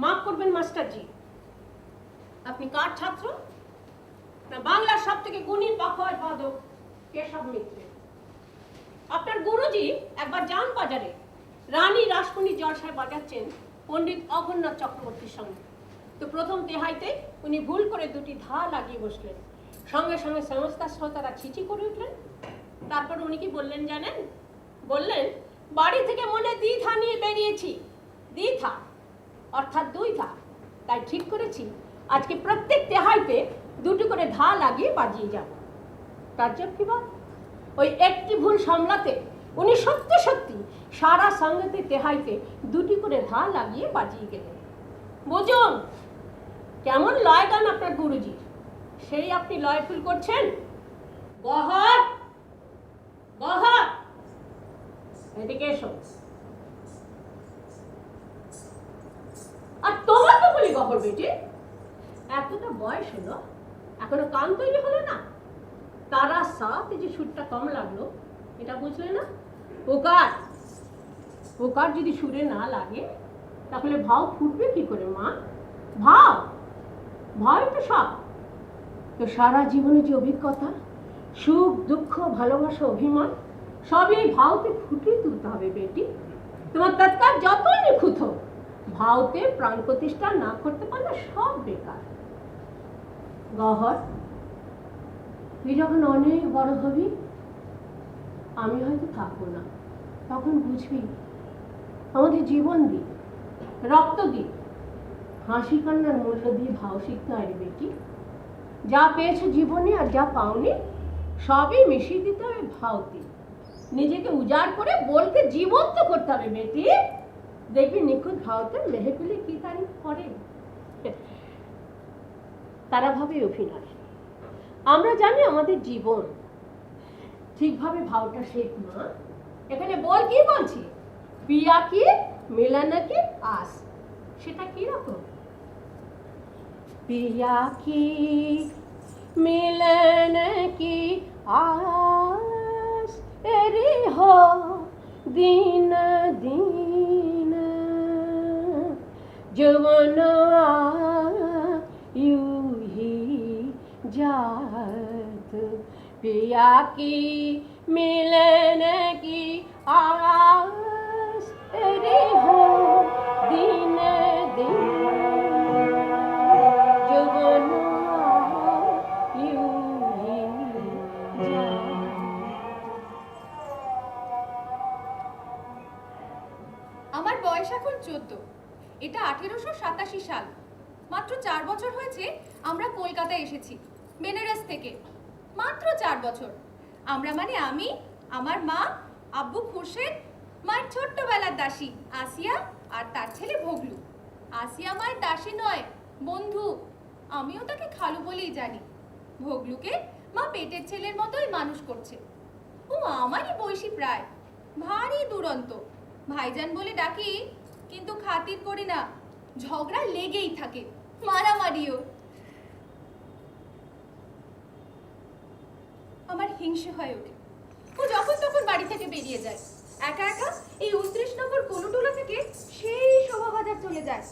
মাফ করবেন মাস্টারজি, আপনি কার ছাত্র? না বাংলার সব থেকে গুণী পাখোয়াজ বাদক কেশব মিত্র। আপনার গুরুজি একবার যান বাজারে, রানী রাসমণি জলসায় বাজাচ্ছেন পণ্ডিত অঘন্নাথ চক্রবর্তীর সঙ্গে। তো প্রথম তেহাইতে উনি ভুল করে দুটি ধা লাগিয়ে বসলেন, সঙ্গে সঙ্গে সমস্ত শ্রোতারা ছিচি করে উঠলেন। তারপর উনি কি বললেন জানেন? বললেন, বাড়ি থেকে মনে দ্বিধা নিয়ে বেরিয়েছি, দ্বিধা অর্থাৎ দুই ধা, তাই ঠিক করেছি আজকে প্রত্যেক তেহাইতে দুটি করে ধা লাগিয়ে বাজিয়ে যাব। তাজ্জব কি বাত! ওই একটি ভুল সামলাতে উনি সত্যি সত্যি সারা সঙ্গতে তেহাইতে দুটি করে ধা লাগিয়ে বাজিয়ে গেলেন। বুঝুন কেমন লয় গান আপনার গুরুজির, সেই আপনি লয় ভুল করছেন। গহর গহর, এদিকে এসো। আর তোমাকে বলি গহর বেটি, এতটা বয়স হলো এখনো কান তৈরি হলো না? তারা সাথে যে সুরটা কম লাগলো এটা বুঝলে না? ওকার ওকার যদি সুরে না লাগে তাহলে ভাও ফুটবে কি করে মা? ভাও ভাই তো সব। তো সারা জীবনে যে অভিজ্ঞতা, সুখ দুঃখ ভালোবাসা অভিমান, সবই ভাওতে ফুটিয়ে তুলতে হবে বেটি। তোমার তৎকার যতই নিখুঁত হোক, ভাওতে প্রাণ প্রতিষ্ঠা না করতে পারলে সব বেকার। গহর, তুই যখন অনেক বড় হবি, আমি হয়তো থাকবো না, তখন বুঝবি আমাদের জীবন দি, রক্ত দি, হাসি কান্নার মূল্য দিয়ে ভাও শিখতে হয় বেটি। যা পেয়েছো জীবনে আর যা পাওনি সবই মিশিয়ে দিতে হবে ভাওতে। নিজেকে উজাড় করে বলকে জীবন্ত করতে হবে বেটি। দেখবি নিখুঁত ভাওতে মেহফিলে কি তারিফ করে। তারা ভাবে অভিনয়, আমরা জানি আমাদের জীবন। ঠিকভাবে ভাওটা শেখ মা। এখানে বল কি বলছি? পিয়া কি মিলন কি আস, সেটা কি রকম? पिया की मिलन की आस तेरी हो दिन दिन, जवाना यूं ही जात। पिया की मिलन की आस तेरी हो दिन दिन, আমার বয়স এখন 14। এটা 1887 সাল। মাত্র 4 বছর হয়েছে আমরা কলকাতায় এসেছি বেনারস থেকে। মাত্র 4 বছর। আমরা মানে আমি, আমার মা, আব্বু খুরশেদ, মায়ের ছোট্টবেলার দাসী আসিয়া আর তার ছেলে ভগলু। আসিয়া মায়ের দাসী নয়, বন্ধু। আমিও তাকে খালু বলেই জানি। ভগলুকে মা পেটের ছেলের মতোই মানুষ করছে। ও আমারই বয়সী প্রায়, ভারী দুরন্ত। ভাইজান বলে ডাকি, কিন্তু খাতির করি না। ঝগড়া লেগেই থাকে, মারামারিও। আমার হিংসে হয়ে ওঠে। ও যখন তখন বাড়ি থেকে বেরিয়ে যায় একা একা। এই 29 নম্বর কলুটোলা থেকে সেই শোভাবাজার চলে যায়,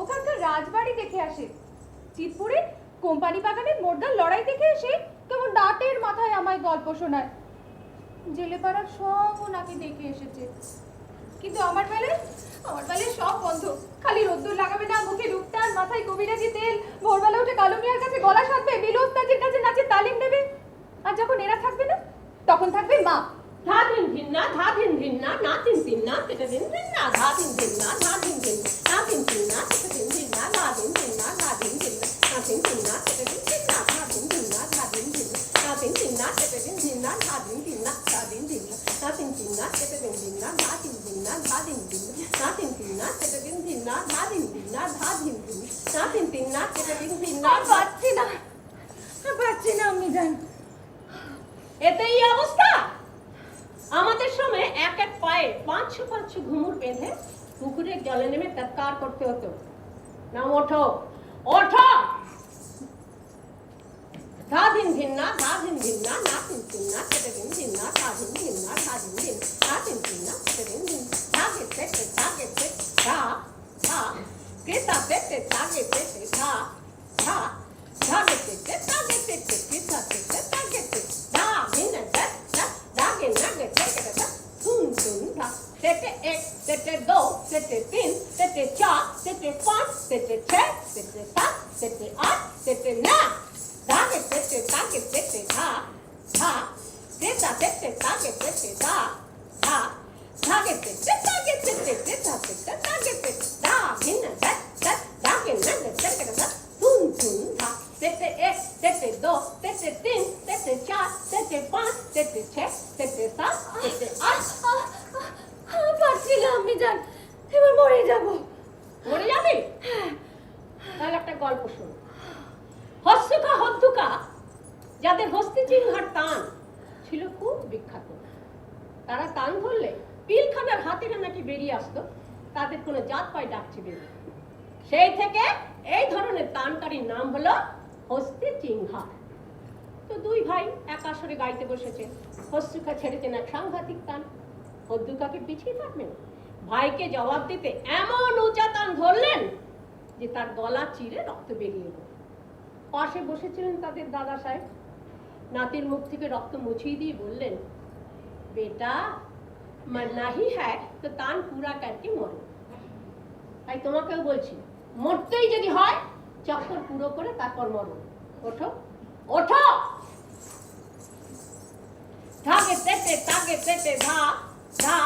ওখানকার রাজবাড়ি দেখে আসে। চিতপুরে কোম্পানি বাগানের মোর্দার লড়াই দেখে এসে কেমন দাঁতের মাথায় আমায় গল্প শোনায়। জেলেপাড়ার সব ওনাকে দেখে এসেছে। কিন্তু আমার বেলায় সব বন্ধ। খালি রোদ্দুর লাগাবে না, মুখে রূপটান, মাথায় কবিরাজি তেল, ভোরবেলা উঠে কালু মিয়ার কাছে গলা সাধবে, বিলোস্তাজির কাছে নাচের তালিম দেবে। আর যখন এরা থাকবে না, তখন থাকবে মা। ধা দিন দিন না, ধা দিন দিন না, না দিন দিন না, তেটা দিন দিন না, ধা দিন দিন না, ধা দিন দিন না, দিন দিন না, তেটা দিন দিন না, ধা দিন দিন না, ধা দিন দিন না, ধা দিন দিন না, তেটা দিন দিন না, ধা দিন দিন না, ধা দিন দিন না, ধা দিন দিন না, তেটা দিন দিন না, ধা দিন দিন না, ধা দিন দিন না, ধা দিন দিন না, তেটা দিন দিন না, ধা দিন দিন না, ধা দিন দিন না, ধা দিন দিন না, তেটা দিন দিন না, ধা দিন দিন না, ধা দিন দিন না, ধা দিন দিন না, তেটা দিন দিন না। পাচ্ছি না, আমি জানি। এতেই অবস্থা। আমাদের সময় এক এক পায়ে 500 ঘুমুর বেঁধে পুকুরের জলে নেমে তৎকার করতে হতো। না ওঠো ওঠো, ধা দিন দিন না, ধা দিন দিন না, না দিন দিন না, কেটে দিন দিন না, ধা দিন দিন না, ধা দিন দিন, ধা দিন দিন না, কেটে দিন দিন, ধা গেছে ধা গেছে, ধা ধা কে তা তে তে তা গে তে তে ধা ধা ধা গে তে তে তা গে তে তে কে তা তে তে তা গে তে ধা গে না ধা ধা ধা গে না গে তে গে ধা ধুন ধুন ধা তে তে এক তে তে দো তে তে তিন তে তে চার তে তে পাঁচ তে তে ছয় তে তে সাত তে তে আট তে তে নয় ধা গে তে তে তা গে তে তে ধা ধা তে তা তে তে তা গে তে তে ধা ধা ধা গে তে তে তা গে তে তে তে তা তে তে তা গে তে ধা গে না ধা ধা ধা গে না গে তে গে ধা ধুন ধুন ধা তে তে এক তে তে দো তে তে তিন তে তে চার তে তে পাঁচ তে তে ছয় তে তে সাত তে তে আট পারছি না আমি জান, এবার মরে যাব। মরে যাবি? তাহলে একটা গল্প শোন। হস্যকা হদ্দুকা যাদের হস্তি চিহ্নার টান ছিল খুব বিখ্যাত, তারা টান ধরলে পিলখানার হাতিরা নাকি বেরিয়ে আসতো, তাদের কোনো জাত পায় ডাকছে বেরিয়ে। সেই থেকে এই ধরনের টানকারীর নাম হলো হস্তি চিহ্না। তো দুই ভাই এক আসরে গাইতে বসেছে, হস্যুকা ছেড়েছেন এক সাংঘাতিক টান, হদ্দুকাকে পিছিয়ে থাকবেন। ভাইকে জবাব দিতে এমন উঁচা টান ধরলেন যে তার গলা চিরে রক্ত বেরিয়ে এলো। পাশে বসেছিলেন তাদের দাদা সাহেব, নাতির মুখ থেকে রক্ত মুছিয়ে দিয়ে বললেন, বেটা মরনা হি হ্যায় তো টান পুরা করকে মরো। তাই তোমাকেও বলছি, মরতেই যদি হয় চক্কর পুরো করে তারপর মরো। ওঠো ওঠো। ধাগে তেতে তাগে তেতে ধা ধা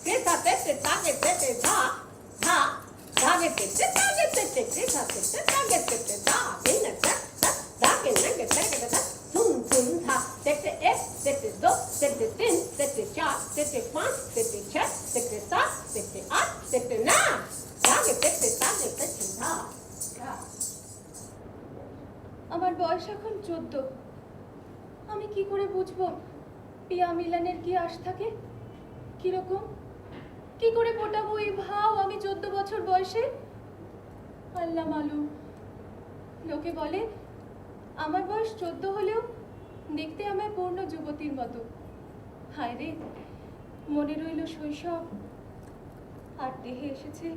কেসা তেতে তাগে তেতে ধা ধা ধাগে তেতে তাগে তেতে কেসা তেতে তাগে তেতে ধা গে না ধা ধা গে না গে তে গে ধা ধুম ধুম ধা তেতে এক তেতে দো তেতে তিন তেতে চার তেতে পাঁচ তেতে ছয় তেতে সাত তেতে আট তেতে নয় ধাগে তেতে তাগে তেতে ধা ধা। আমার বয়স এখন 14। আমি কি করে বুঝবো পিয়া মিলনের কি আশ থাকে, কিরকম, কি করে ফোটাবো এই ভাও আমি 14 বছর বয়সে? আল্লাহ মালুম। লোকে বলে আমার বয়স 14 হলেও দেখতে আমায় পূর্ণ যুবতীর মতো। হায় রে, মনে রইল শৈশব, আর দেহে এসেছে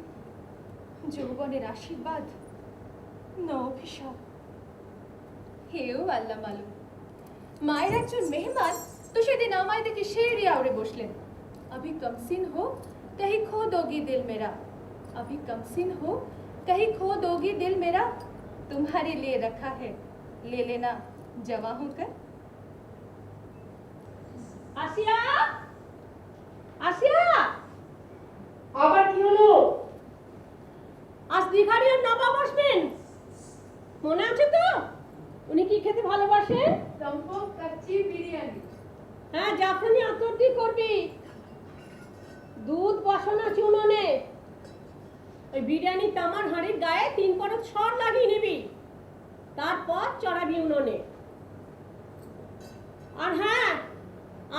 যৌবনের আশীর্বাদ না অভিশাপ। হেও আল্লাহ মালুম। মায়ের একজন মেহমান তো সেদিন আমায় দেখে শেরি আউড়ে বসলেন, अभी कम सिन हो कहीं खो दोगी दिल मेरा, अभी कम सिन हो कहीं खो दोगी दिल मेरा, तुम्हारे लिए रखा है ले लेना जवा होकर। আসিয়া আসিয়া, আবার কি হলো? আজ দিঘারিয়ার নবাব আসবেন, মনে আছে তো? উনি কি খেতে ভালোবাসেন? সম্পক কাচ্চি বিরিয়ানি। হ্যাঁ, জাফরানি আতর দিয়ে করবি। দুধ বসানো চুননে, ওই বিরিয়ানি তামার হাঁড়ির গায়ে 3 পরত ছড় লাগিয়ে নিবি, তারপর চড়াবি উনুনে। আর হ্যাঁ,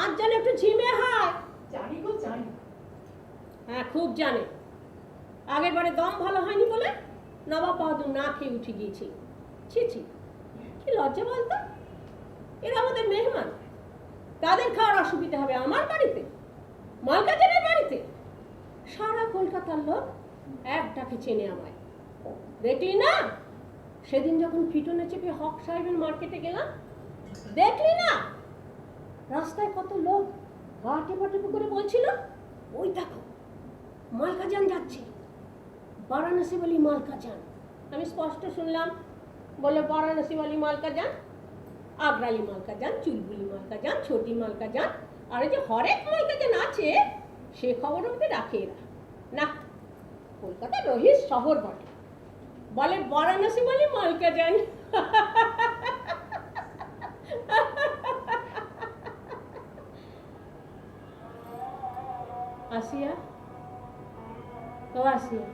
আজ যেন একটু ঝিমে হয়। জানি গো জানি। হ্যাঁ, খুব জানে। আগের বারে দম ভালো হয়নি বলে নবাব বাহাদুর না খেয়ে উঠে গিয়েছি। ছি ছি, কি লজ্জা বলতো। এরা আমাদের মেহমান, তাদের খাওয়ার অসুবিধা হবে আমার বাড়িতে, মালকাজের বাড়িতে? সারা কলকাতার লোক এক ডাকে চেনে আমায়। দেখলি না সেদিন যখন ফিটনে চেপে হক সাহেবের মার্কেটে গেলাম, দেখলি না রাস্তায় কত লোক গা টেপা টেপা করে বলছিল, ওই দেখো মালকাজান যাচ্ছে, বারাণসী বলি মালকাজান। আমি স্পষ্ট শুনলাম, বলে বারাণসী বলি মালকাজান, আগ্রালি মালকাজান, চুলবুলি মালকাজান, ছোটি মালকাজান, আর এই যে হরেক মালকাজান আছে সে খবর ওকে রাখে এরা না। কলকাতা রহিস শহর বটে, বলে বারাণসী বলি মালকাজান। আসিয়া, ও আসিয়া,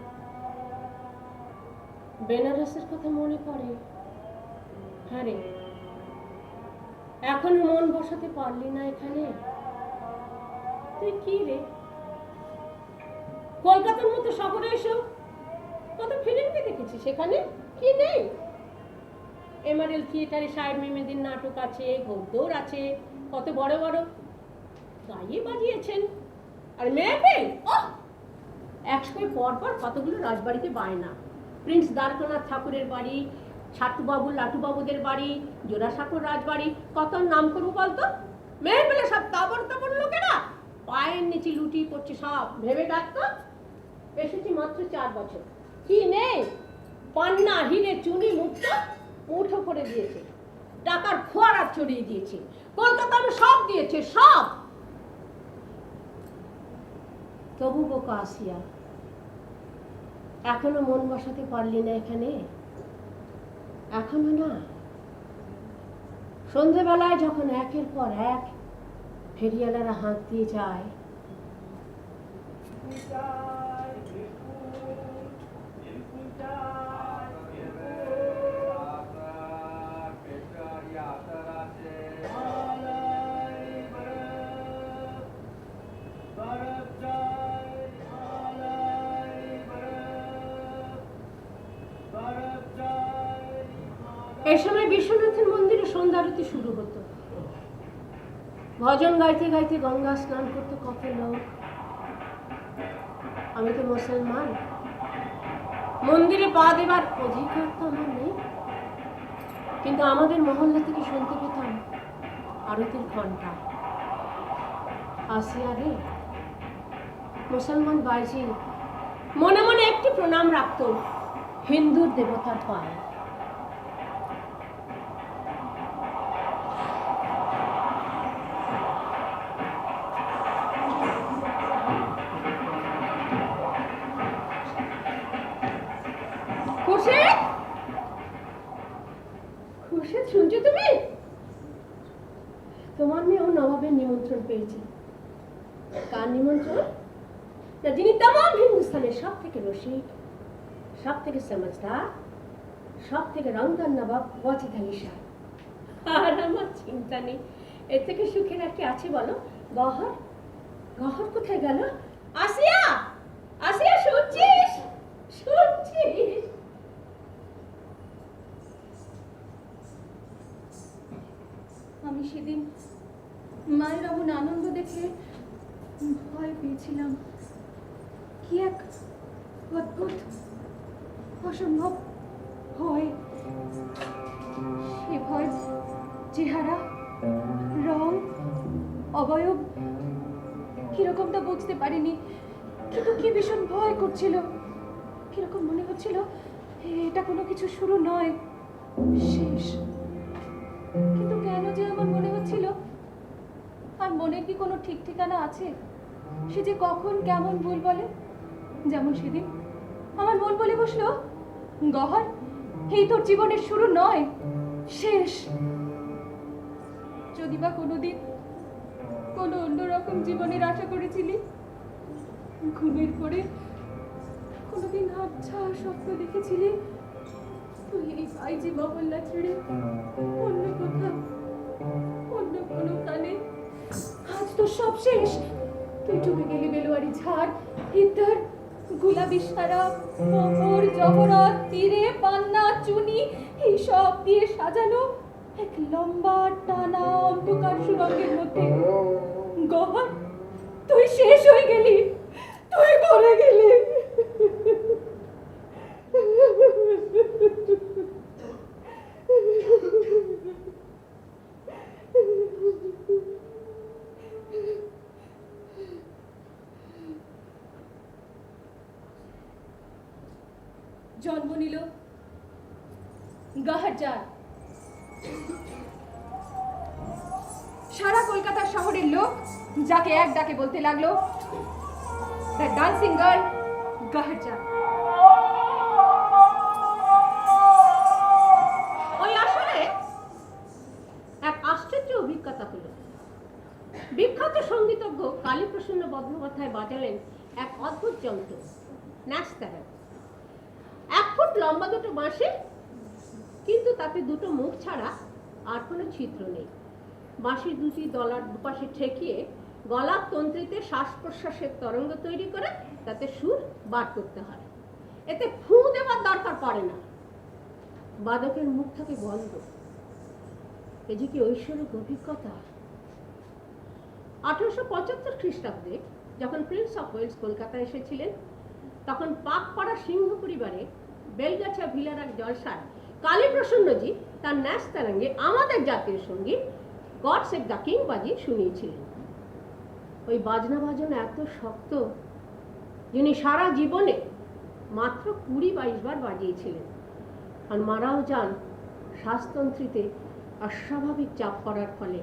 বেনারসের কথা মনে পড়ে? হ্যাঁ রে, এখনো মন বসাতে পারলি না এখানে? তুই কি রে, কলকাতার মতো শহরে এসো কত ফিল্মকে দেখেছি, সেখানে কি নেই? এমআরএল থিয়েটারে সাহেব মেমেদিন নাটক আছে, ঘোড়দৌড় আছে, কত বড় বড় গাইয়ে বাজিয়েছেন। আর মেহফিল, এক সময় পর পর কতগুলো রাজবাড়িতে বায়না, প্রিন্স দ্বারকানাথ ঠাকুরের বাড়ি, ছাটুবাবু লাটুবাবুদের বাড়ি, জোড়াসাঁকোর রাজবাড়ি, কত নাম করবো বলতো? মেয়ে পেলে সব তাবড় তাবড় লোকেরা পায়ের নিচে লুটিয়ে পড়ছে সব। ভেবে ডাকতো এসেছি মাত্র 4 বছর, কি নেই? পান্না হিরে চুনি মুক্ত উঠো করে দিয়েছে, টাকার ফোয়ারা চড়িয়ে দিয়েছে, কলকাতা আমি সব দিয়েছে সব। তবু বোকা আসিয়া, এখনো মন বসাতে পারলি না এখানে? এখনো না? সন্ধেবেলায় যখন একের পর এক ফেরিয়ালারা হাত দিয়ে যায়, এই সময় বিশ্বনাথের মন্দিরে সন্ধ্যারতি শুরু হতো। ভজন গাইতে গাইতে গঙ্গা স্নান করতো কত লোক। আমি তো মুসলমান, মন্দিরে পা দেবার অধিকার তো আমার নেই, কিন্তু আমাদের মহল্লা থেকে শুনতে পেতাম আরতির ঘন্টা। আসিয়া রে, মুসলমান বাইজি মনে মনে একটি প্রণাম রাখতো হিন্দুর দেবতার পায়ে। খুরশেদ, শুনছো তুমি? তোমার মেয়েও নবাবের নিমন্ত্রণ পেয়েছে। কার নিমন্ত্রণ? না, যিনি তামাম হিন্দুস্তানের সব থেকে রসিক, সব থেকে সমঝদার, সব থেকে রংদার নবাব ওয়াজিদ আলী শাহ। আর আমার চিন্তা নেই, এর থেকে সুখের আর কি আছে বলো? গহর, গহর কোথায় গেল? আসিয়া, আসিয়া, শুনছিস? শুনছিস? আমি সেদিন মায়ের এমন আনন্দ দেখে ভয় পেয়েছিলাম। কি এক অদ্ভুত অসম্ভব ভয়। সে ভয় চেহারা, রং, অবয়ব কিরকম তা বুঝতে পারিনি, কিন্তু কি ভীষণ ভয় করছিল। কিরকম মনে হচ্ছিল এটা কোনো কিছু শুরু নয়, শেষ। কিন্তু কেন যে আমার মনে হচ্ছিল? আর মনের কি কোনো ঠিক ঠিকানা আছে? সে যে কখন কেমন ভুল বলে। যেমন সেদিন আমার মন বলে বসলো, গহর, এই তোর জীবনের শুরু নয়, শেষ। যদি বা কোনোদিন কোনো অন্যরকম জীবনের আশা করেছিলি, ঘুমের পরে কোনোদিন আবছা স্বপ্ন দেখেছিলি, তুই এই আইজি মহল্লা ছেড়ে অন্য কোথাও, অন্য কোনো প্রাণে, আজ তো সব শেষ। তুই ডুবে গেলি বেলোয়ারি ঝাড়, ইত্তর, গোলাপি সারা, মোহর, জহরত, তীরে, পান্না, চুনি, এই সব দিয়ে সাজানো এক লম্বা টানা অন্ধকার সুরঙ্গের মধ্যে। গহর, তুই শেষ হয়ে গেলি, তুই মরে গেলি। জন্ম নিল গাহাজার। সারা কলকাতা শহরের লোক যাকে এক ডাকে বলতে লাগলো দ্য ডান্সিং গার্ল গাহাজার। ওই আসলে এক আশ্চর্য অভিজ্ঞতা হলো। বিখ্যাত সঙ্গীতজ্ঞ কালীপ্রসন্ন বন্দ্যোপাধ্যায় বাজালেন এক অদ্ভুত যন্ত্র, ন্যাস্তারা। 1 ফুট লম্বা দুটো বাঁশি, কিন্তু তাতে দুটো মুখ ছাড়া আর কোনো ছিদ্র নেই। বাঁশির দুটি দলার দুপাশে ঠেকিয়ে গলার তন্ত্রীতে শ্বাস প্রশ্বাসের তরঙ্গ তৈরি করে তাতে সুর বার করতে হয়। এতে ফু দেওয়ার দরকার পড়ে না, বাদকের মুখ থাকে বন্ধ। এ যে কি ঐশ্বরিক অভিজ্ঞতা! 1875 খ্রিস্টাব্দে যখন প্রিন্স অফ ওয়েলস কলকাতা এসেছিলেন, তখন পাকপাড়া সিংহ পরিবারে বেলগাছা ভিলার এক জলসায় কালীপ্রসন্নজি তার ন্যাস তারাঙ্গে আমাদের জাতীয় সঙ্গীত গড সেভ দ্য কিং বাজি শুনিয়েছিলেন। ওই বাজনা বাজনা এত শক্ত, যিনি সারা জীবনে মাত্র 20-22 বার বাজিয়েছিলেন, আর মারাও যান শ্বাসতন্ত্রীতে অস্বাভাবিক চাপ পড়ার ফলে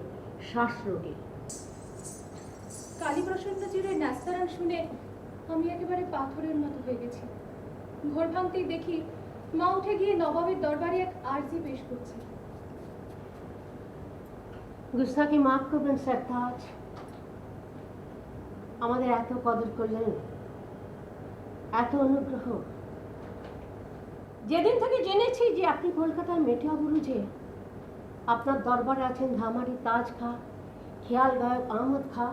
শ্বাসরোগে। কালীপ্রসন্নজির ওই নাস্তারান শুনে আমি একেবারে পাথরের মতো হয়ে গেছি। ঘর ভাঙতেই দেখি মা উঠে গিয়ে নবাবের দরবারে এক আর্জি পেশ করছে। গুস্তাখি মাফ করবেন সরতাজ, আমাদের এত কদর করলেন, এত অনুগ্রহ। যেদিন থেকে জেনেছি যে আপনি কলকাতার মেটিয়া বুরুজে আপনার দরবারে আছেন ধামারি তাজ খা, খেয়াল গায়ক আহমদ খা,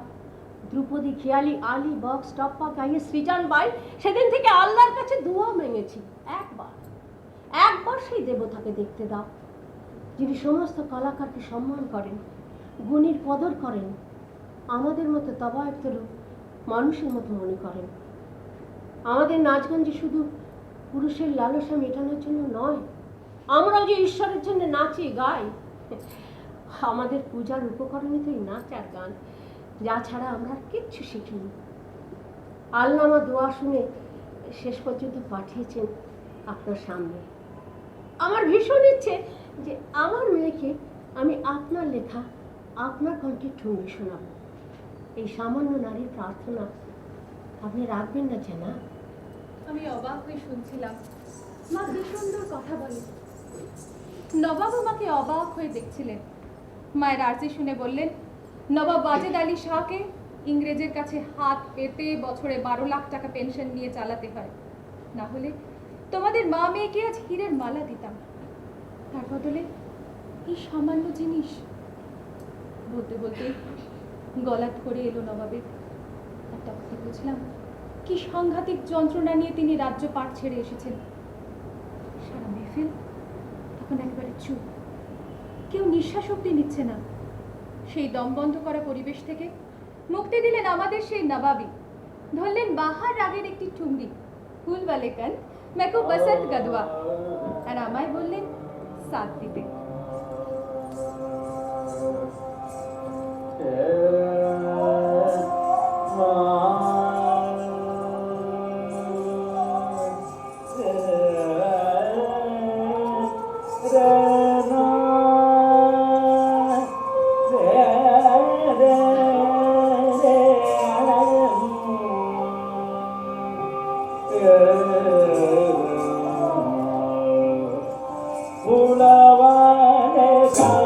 ধ্রুপদী খেয়ালি আলী, বক্স টপ্পা গাইয়ে সৃজন বাই, সেদিন থেকে আল্লাহর কাছে দোয়া মেঙেছি, একবার সেই দেবতাকে দেখতে দাও, যিনি সমস্ত কলাকারকে সম্মান করেন, গুণীর কদর করেন, আমাদের মতো তবায়ত্তর মানুষের মতো মনে করেন। আমাদের নাচগান যে শুধু পুরুষের লালসা মেটানোর জন্য নয়, আমরাও যে ঈশ্বরের জন্য নাচি গাই। আমাদের পূজার উপকরণে তো এই নাচ আর গান, যা ছাড়া আমরা কিচ্ছু শিখিনি। আল্লাহ আমার দোয়া শুনে শেষ পর্যন্ত পাঠিয়েছেন আপনার সামনে। আমার ভীষণ ইচ্ছে যে আমার মেয়েকে আমি আপনার লেখা, আপনার কণ্ঠে ঠুনবে শোনাবো। এই সামান্য নারীর প্রার্থনা আপনি রাখবেন না জানা? আমি অবাক হয়ে শুনছিলাম। মা কি সুন্দর কথা বলে। নবাবও মাকে অবাক হয়ে দেখছিলেন। মায়ের আর্জি শুনে বললেন, নবাব ওয়াজেদ আলী শাহকে ইংরেজের কাছে হাত পেতে বছরে 12 লাখ টাকা পেনশন নিয়ে চালাতে হয়, না হলে তোমাদের মা মেয়েকে আজ হীরের মালা দিতাম। তার বদলে এই সামান্য জিনিস। বলতে বলতে গলা ধরে এলো নবাবের। আর তখনই বুঝলাম কি সাংঘাতিক যন্ত্রণা নিয়ে তিনি রাজ্য পাট ছেড়ে এসেছেন। সারা মেহফিল তখন একেবারে চুপ, কেউ নিঃশ্বাস অব্দি নিচ্ছে না। সেই দম বন্ধ করা পরিবেশ থেকে মুক্তি দিলেন আমাদের সেই নবাবী। ধরলেন বাহার রাগের একটি ঠুমরি, ফুল वाले कन मैं को बसंत गदवा, আর আমায় বললেন সাথ দিতে। Pulawane kam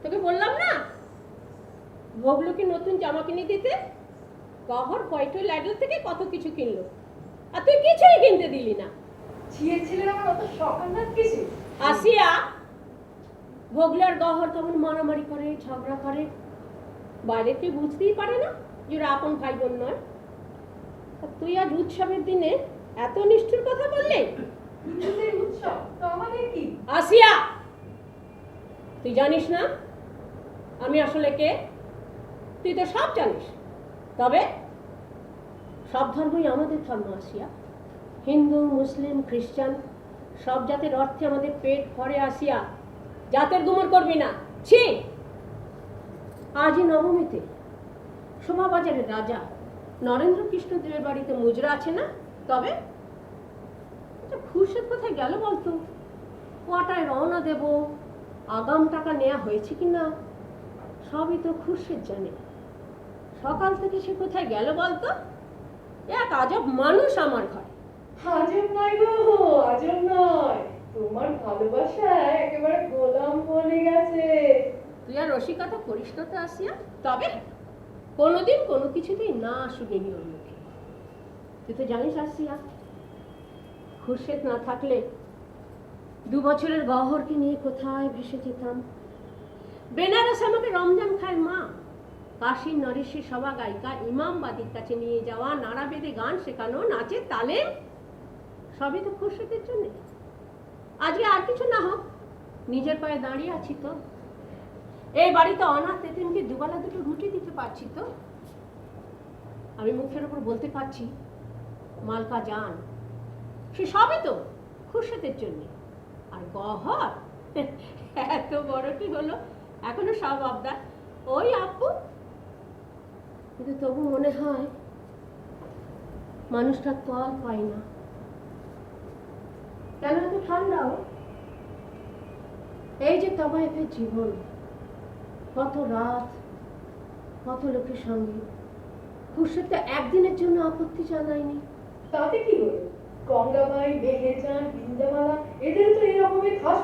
তোকে বললাম না ভগলুকে নতুন জামা কিনে দিতে, গহর পয়টো ল্যাডেল থেকে কত কিছু কিনলো, আর তুই কিছুই কিনতে দিলি না। ঝিয়ের ছেলের আমার অত সকাল কিছু। আসিয়া, ভগলু আর গহর তখন মারামারি করে, ঝগড়া করে, বাইরে কেউ বুঝতেই পারে না যে ওরা আপন ভাই বোন নয়। আর তুই আজ উৎসবের দিনে এত নিষ্ঠুর কথা বললি। হিন্দুদের উৎসব তো আমাদের কি? আসিয়া, তুই জানিস না আমি আসলে কে? তুই তো সব জানিস। তবে সব ধর্মই আমাদের ধর্ম আসিয়া। হিন্দু, মুসলিম, খ্রিস্টান সব জাতের অর্থে আমাদের পেট ভরে। আসিয়া, জাতের গুমর করবি না। ছি! আজই নবমীতে শোভাবাজারের রাজা নরেন্দ্র কৃষ্ণদেবের বাড়িতে মুজরা আছে না? তবে খুরশেদ কোথায় গেল বলতো? কটায় রওনা দেব, আগাম টাকা নেওয়া হয়েছে কিনা সবই তো খুরশেদ জানে। সকাল থেকে সে কোথায় গেল বলতো? এক আজব মানুষ আমার ঘরে। আজব নয় গো, আজব নয়। তোমার ভালোবাসা একেবারে গোলাম বনে গেছে। তুই আর রসিকতা করিস না তো আসিয়া। তবে কোনোদিন কোনো কিছুতেই না শুনিনি ওর মুখে। তুই তো জানিস আসিয়া, খুরশেদ না থাকলে 2 বছরের গহরকে নিয়ে কোথায় ভেসে যেতাম। বেনারস আমাকে রমজান খায়ের মা, কাশীর নরেশের সভা গায়িকা ইমামবাদীর কাছে নিয়ে যাওয়া, নাড়া বেঁধে গান শেখানো, নাচের তালে, সবই তো খুরশেদের জন্য। আজকে আর কিছু না হোক, নিজের পায়ে দাঁড়িয়ে আছি তো। এই বাড়িতে অনাথ এতিমকে দুবেলা দুটো রুটি দিতে পারছি তো। আমি মুখের উপর বলতে পারছি মালকা জান, সে সবই তো খুরশেদের জন্য। আর গহর এত বড়টি হলো, এখনো সব আবদার ওই আপু। কিন্তু তবু মনে হয় মানুষটা তল পায় না। কেন এত ঠান্ডাও? এই যে তবায়েফের জীবন, কত রাত, কত লোকের সঙ্গে। খুরশেদ তো একদিনের জন্য আপত্তি জানায়নি। তাতে কি হলো? গঙ্গাবাই, মেহেরজান, বিন্দামালা এদের তো এই রকমের খাস